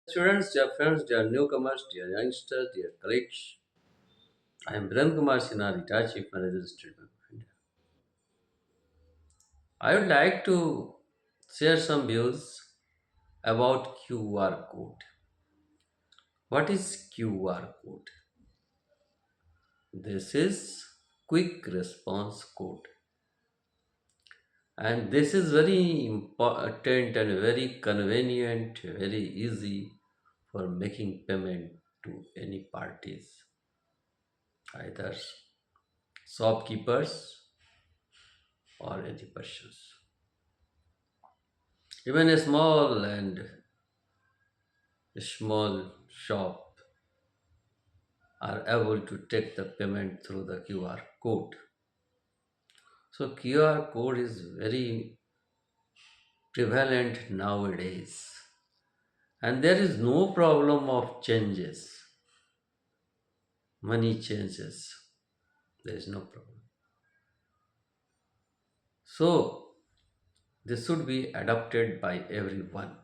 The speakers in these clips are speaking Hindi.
Students, dear friends, dear newcomers, dear youngsters, dear colleagues, I am Biren Kumar Sinha, retired Chief Manager, State Bank of India. I would like to share some views about QR code. What is QR code? This is quick response code, and this is very important and very convenient, very easy for making payment to any parties, either shopkeepers or any persons. Even a small shop are able to take the payment through the QR code. So QR code is very prevalent nowadays, and there is no problem of changes, money changes. There is no problem. So this should be adopted by everyone,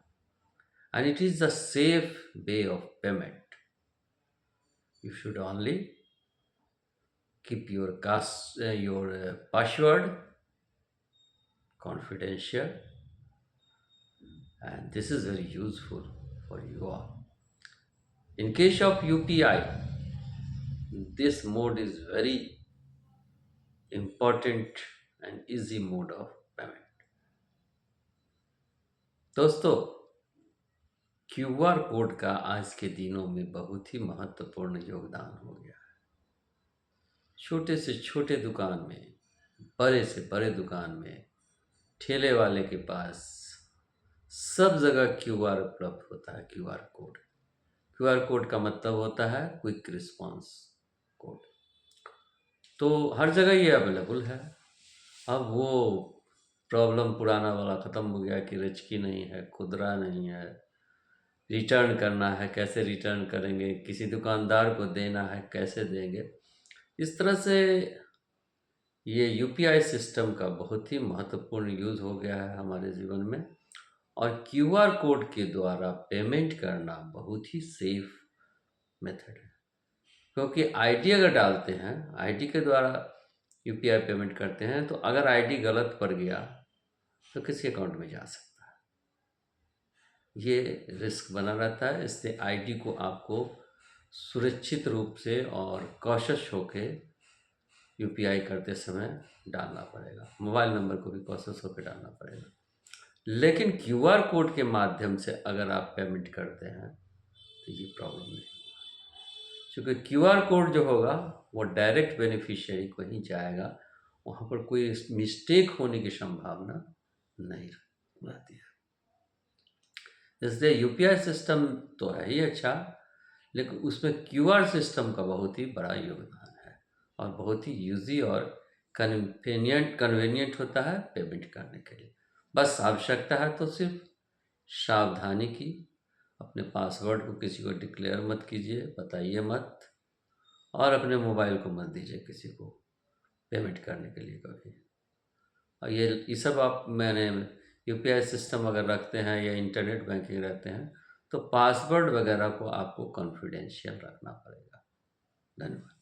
and it is the safe way of payment. You should only keep your password confidential, and this is very useful for you all. In case of UPI, this mode is very important and easy mode of payment. दोस्तों, क्यूआर कोड का आज के दिनों में बहुत ही महत्वपूर्ण योगदान हो गया है। छोटे से छोटे दुकान में, बड़े से बड़े दुकान में, ठेले वाले के पास सब जगह क्यूआर उपलब्ध होता है। क्यूआर कोड का मतलब होता है क्विक रिस्पांस कोड। तो हर जगह ये अवेलेबल है। अब वो प्रॉब्लम पुराना वाला ख़त्म हो गया कि रचकी नहीं है, खुदरा नहीं है, रिटर्न करना है, कैसे रिटर्न करेंगे, किसी दुकानदार को देना है, कैसे देंगे। इस तरह से ये यूपीआई सिस्टम का बहुत ही महत्वपूर्ण यूज़ हो गया है हमारे जीवन में, और क्यूआर कोड के द्वारा पेमेंट करना बहुत ही सेफ मेथड है। क्योंकि आईडी अगर डालते हैं, आईडी के द्वारा यूपीआई पेमेंट करते हैं, तो अगर आईडी गलत पड़ गया तो किसी अकाउंट में जा सकता है। ये रिस्क बना रहता है। इससे आईडी को आपको सुरक्षित रूप से और कॉशस होके यूपीआई करते समय डालना पड़ेगा। मोबाइल नंबर को भी कॉशस होकर डालना पड़ेगा। लेकिन क्यूआर कोड के माध्यम से अगर आप पेमेंट करते हैं तो ये प्रॉब्लम नहीं, क्योंकि क्यूआर कोड जो होगा वो डायरेक्ट बेनिफिशियरी को ही जाएगा। वहाँ पर कोई मिस्टेक होने की संभावना नहीं रहती है। इसलिए यूपीआई सिस्टम तो है ही अच्छा, लेकिन उसमें क्यूआर सिस्टम का बहुत ही बड़ा योगदान है और बहुत ही यूजी और कन्वीनियंट होता है पेमेंट करने के लिए। बस आवश्यकता है तो सिर्फ सावधानी की, अपने पासवर्ड को किसी को डिक्लेयर मत कीजिए, बताइए मत, और अपने मोबाइल को मत दीजिए किसी को पेमेंट करने के लिए कभी। और ये सब आप मैंने यूपीआई सिस्टम अगर रखते हैं या इंटरनेट बैंकिंग रखते हैं तो पासवर्ड वगैरह को आपको कॉन्फिडेंशियल रखना पड़ेगा। धन्यवाद।